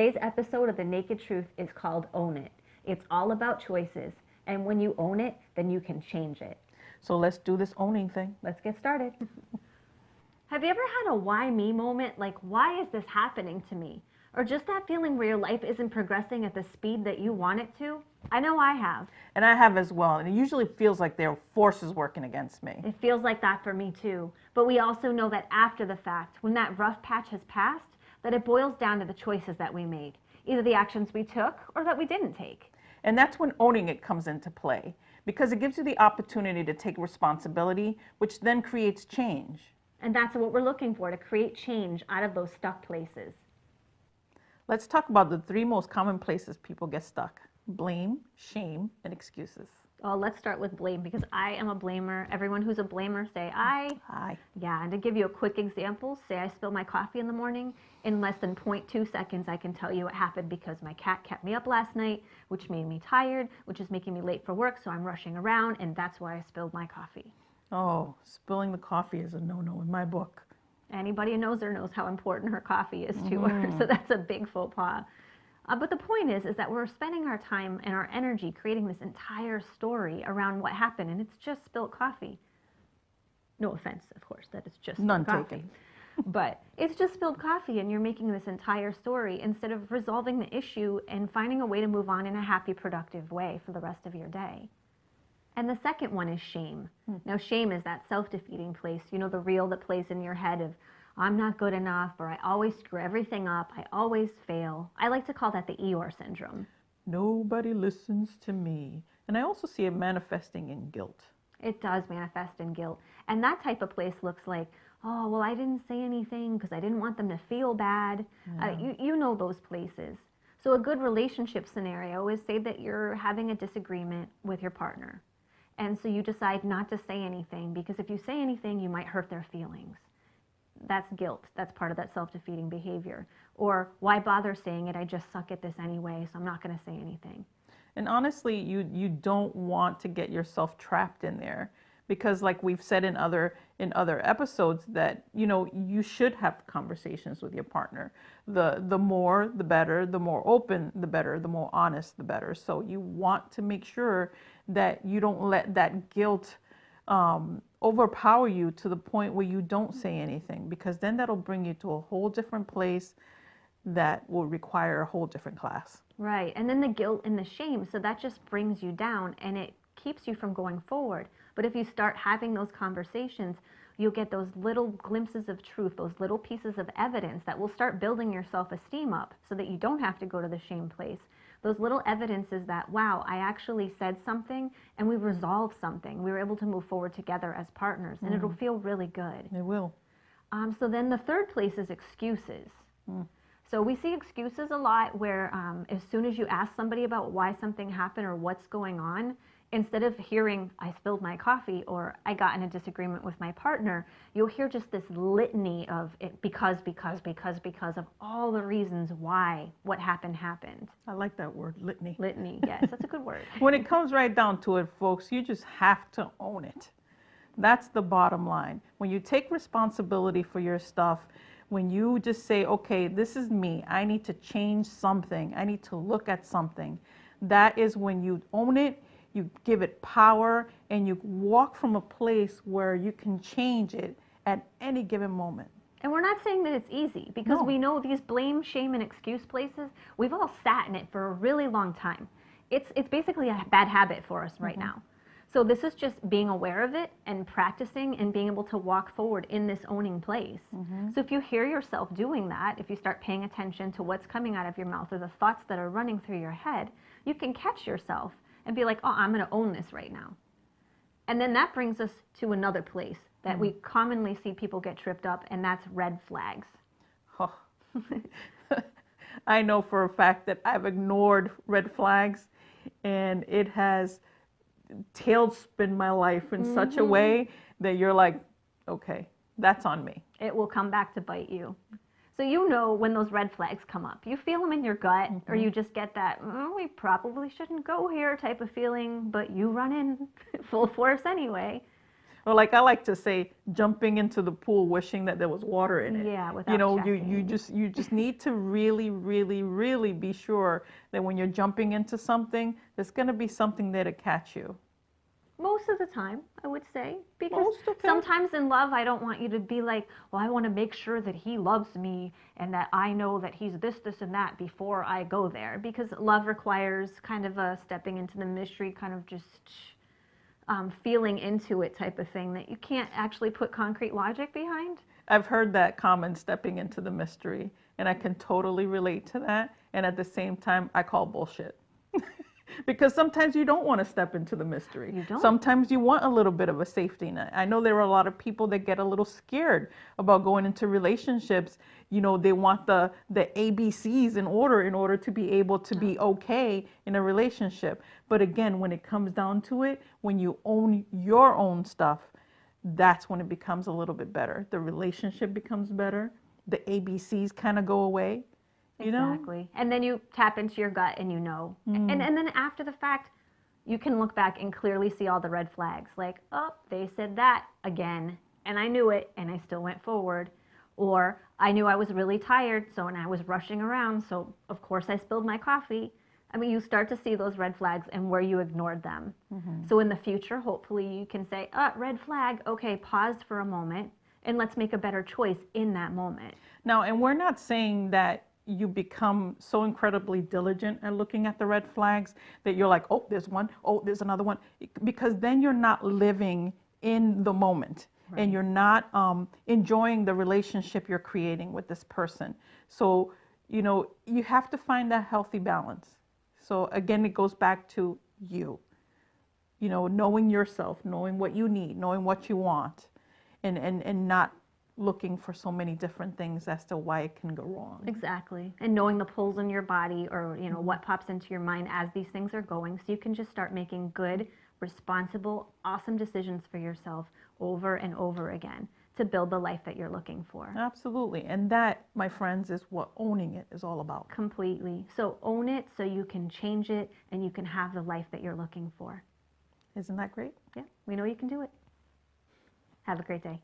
Today's episode of The Naked Truth is called Own It. It's all about choices, and when you own it, then you can change it. So let's do this owning thing. Let's get started. Have you ever had a why me moment? Like, why is this happening to me? Or just that feeling where your life isn't progressing at the speed that you want it to? I know I have. And I have as well. And it usually feels like there are forces working against me. It feels like that for me too. But we also know that after the fact, when that rough patch has passed, that it boils down to the choices that we made, either the actions we took or that we didn't take. And that's when owning it comes into play, because it gives you the opportunity to take responsibility, which then creates change. And that's what we're looking for, to create change out of those stuck places. Let's talk about the 3 most common places people get stuck: blame, shame, and excuses. Oh, let's start with blame, because I am a blamer. Everyone who's a blamer, say I. Hi. Yeah, and to give you a quick example, say I spill my coffee in the morning. In less than 0.2 seconds, I can tell you what happened because my cat kept me up last night, which made me tired, which is making me late for work, so I'm rushing around, and that's why I spilled my coffee. Oh, spilling the coffee is a no-no in my book. Anybody who knows her knows how important her coffee is to her, so that's a big faux pas. But the point is that we're spending our time and our energy creating this entire story around what happened, and it's just spilled coffee. No offense, of course, that it's just None spilled coffee. taken. But it's just spilled coffee, and you're making this entire story instead of resolving the issue and finding a way to move on in a happy, productive way for the rest of your day. And the second one is shame. Now, shame is that self-defeating place, you know, the reel that plays in your head of, I'm not good enough, or I always screw everything up, I always fail. I like to call that the Eeyore syndrome. Nobody listens to me. And I also see it manifesting in guilt. It does manifest in guilt. And that type of place looks like, oh, well, I didn't say anything because I didn't want them to feel bad. You know those places. So a good relationship scenario is, say that you're having a disagreement with your partner. And so you decide not to say anything, because if you say anything, you might hurt their feelings. That's guilt. That's part of that self-defeating behavior. Or, why bother saying it? I just suck at this anyway, so I'm not going to say anything. And honestly, you don't want to get yourself trapped in there, because like we've said in other episodes, that you should have conversations with your partner. The more the better, the more open the better, the more honest the better. So you want to make sure that you don't let that guilt overpower you to the point where you don't say anything, because then that'll bring you to a whole different place that will require a whole different class. Right, and then the guilt and the shame, so that just brings you down and it keeps you from going forward. But if you start having those conversations, you'll get those little glimpses of truth, those little pieces of evidence that will start building your self-esteem up so that you don't have to go to the shame place. Those little evidences that, wow, I actually said something and we resolved something. We were able to move forward together as partners, and it'll feel really good. It will. So then the third place is excuses. So we see excuses a lot where as soon as you ask somebody about why something happened or what's going on, instead of hearing, I spilled my coffee or I got in a disagreement with my partner, you'll hear just this litany of it because of all the reasons why what happened. I like that word, litany. Litany, yes, that's a good word. When it comes right down to it, folks, you just have to own it. That's the bottom line. When you take responsibility for your stuff, when you just say, okay, this is me, I need to change something, I need to look at something, that is when you own it, you give it power, and you walk from a place where you can change it at any given moment. And we're not saying that it's easy, because we know these blame, shame, and excuse places, we've all sat in it for a really long time. It's basically a bad habit for us right now. So this is just being aware of it and practicing and being able to walk forward in this owning place. So if you hear yourself doing that, if you start paying attention to what's coming out of your mouth or the thoughts that are running through your head, you can catch yourself and be like, oh, I'm going to own this right now. And then that brings us to another place that we commonly see people get tripped up, and that's red flags. Oh. I know for a fact that I've ignored red flags, and it has tailspin my life in such a way that you're like, okay, that's on me. It will come back to bite you. So you know when those red flags come up. You feel them in your gut, or you just get that, we probably shouldn't go here type of feeling, but you run in full force anyway. Or like I like to say, jumping into the pool wishing that there was water in it. Yeah, You without know, checking. you just need to really, really, really be sure that when you're jumping into something, there's gonna be something there to catch you. Most of the time, I would say, because Most, okay. sometimes in love, I don't want you to be like, well, I want to make sure that he loves me and that I know that he's this, and that before I go there. Because love requires kind of a stepping into the mystery, kind of just feeling into it type of thing that you can't actually put concrete logic behind. I've heard that comment, stepping into the mystery, and I can totally relate to that. And at the same time, I call bullshit. Because sometimes you don't want to step into the mystery. You don't. Sometimes you want a little bit of a safety net. I know there are a lot of people that get a little scared about going into relationships. You know, they want the ABCs in order to be able to be okay in a relationship. But again, when it comes down to it, when you own your own stuff, that's when it becomes a little bit better. The relationship becomes better. The ABCs kind of go away. You know? Exactly. And then you tap into your gut and you know. And then after the fact, you can look back and clearly see all the red flags. Like, oh, they said that again. And I knew it and I still went forward. Or I knew I was really tired, so and I was rushing around, so of course I spilled my coffee. I mean, you start to see those red flags and where you ignored them. So in the future, hopefully you can say, red flag, okay, pause for a moment and let's make a better choice in that moment. Now, and we're not saying that you become so incredibly diligent at looking at the red flags that you're like, oh, there's one, oh, there's another one, because then you're not living in the moment. Right. And you're not enjoying the relationship you're creating with this person. So, you know, you have to find that healthy balance. So again, it goes back to you know, knowing yourself, knowing what you need, knowing what you want, and not looking for so many different things as to why it can go wrong. Exactly. And knowing the pulls in your body, or, you know, what pops into your mind as these things are going, so you can just start making good, responsible, awesome decisions for yourself over and over again to build the life that you're looking for. Absolutely. And that, my friends, is what owning it is all about. Completely. So own it so you can change it and you can have the life that you're looking for. Isn't that great? Yeah, we know you can do it. Have a great day.